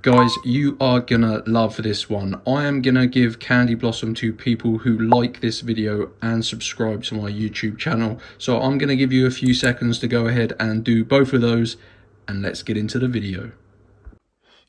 Guys, you are gonna love this one. I am gonna give Candy Blossom to people who like this video and subscribe to my YouTube channel. So I'm gonna give you a few seconds to go ahead and do both of those, and let's get into the video.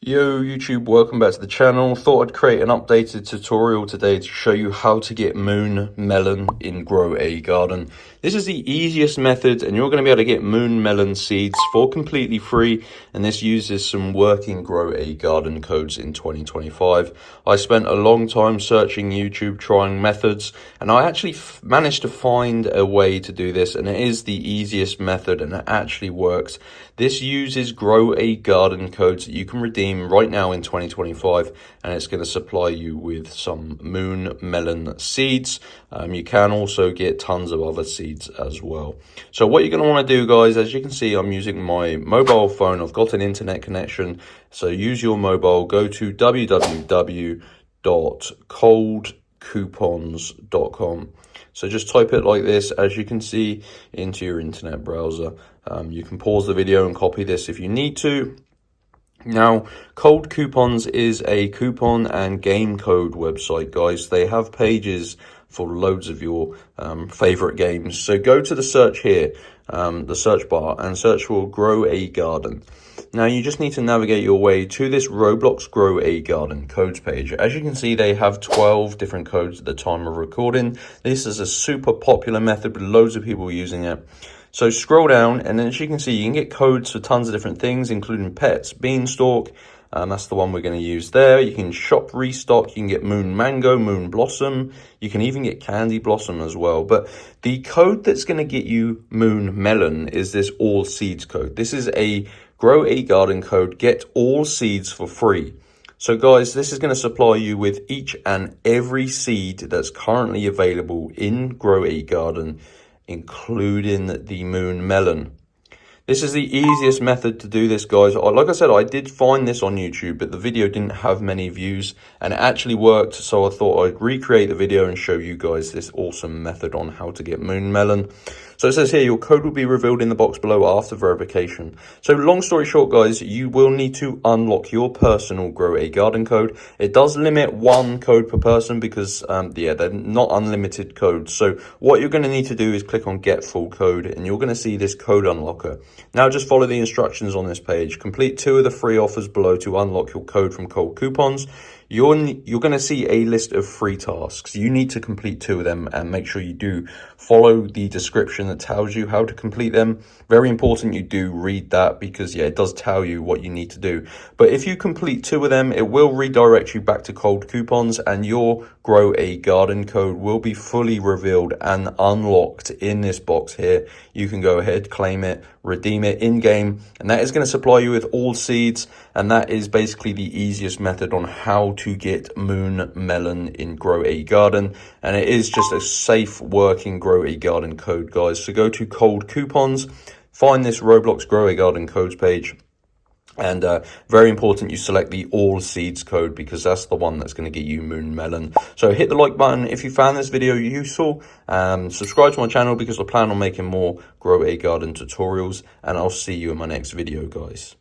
Yo YouTube, welcome back to the channel. Thought I'd create an updated tutorial today to show you how to get moon melon in Grow a Garden. This is the easiest method and you're going to be able to get moon melon seeds for completely free, and this uses some working Grow a Garden codes in 2025. I spent a long time searching YouTube, trying methods, and I actually managed to find a way to do this, and it is the easiest method and it actually works. This uses Grow a Garden codes that you can redeem right now in 2025, and it's going to supply you with some moon melon seeds. You can also get tons of other seeds as well. So what you're going to want to do, guys, as you can see, I'm using my mobile phone. I've got an internet connection, so use your mobile. Go to www.coldcoupons.com. So just type it like this, as you can see, into your internet browser. You can pause the video and copy this if you need to. Now, Cold Coupons is a coupon and game code website, guys. They have pages for loads of your favorite games. So go to the search here, the search bar, and search for Grow a Garden. Now, you just need to navigate your way to this Roblox Grow a Garden codes page. As you can see, they have 12 different codes at the time of recording. This is a super popular method with loads of people using it. So scroll down, and then as you can see, you can get codes for tons of different things, including pets, beanstalk. That's the one we're going to use there. You can shop restock. You can get moon mango, moon blossom. You can even get candy blossom as well. But the code that's going to get you moon melon is this all seeds code. This is a Grow a Garden code. Get all seeds for free. So guys, this is going to supply you with each and every seed that's currently available in Grow a Garden, including the moon melon. This is the easiest method to do this, guys. Like I said, I did find this on YouTube, but the video didn't have many views, and it actually worked, so I thought I'd recreate the video and show you guys this awesome method on how to get moon melon. So it says here, your code will be revealed in the box below after verification. So long story short, guys, you will need to unlock your personal Grow a Garden code. It does limit one code per person because, yeah, they're not unlimited codes. So what you're going to need to do is click on Get Full Code, and you're going to see this code unlocker. Now just follow the instructions on this page. Complete 2 of the free offers below to unlock your code from Cold Coupons. You're going to see a list of free tasks. You need to complete 2 of them, and make sure you do follow the description that tells you how to complete them. Very important you do read that, because yeah, it does tell you what you need to do. But if you complete 2 of them, it will redirect you back to Cold Coupons, and your Grow a Garden code will be fully revealed and unlocked in this box here. You can go ahead, claim it, redeem it in game, and that is going to supply you with all seeds, and that is basically the easiest method on how to get moon melon in Grow a Garden, and it is just a safe working Grow a Garden code, guys. So go to Cold Coupons, find this Roblox Grow a Garden codes page, and very important you select the all seeds code, because that's the one that's going to get you moon melon. So hit the like button if you found this video useful, subscribe to my channel because I plan on making more Grow a Garden tutorials, and I'll see you in my next video, guys.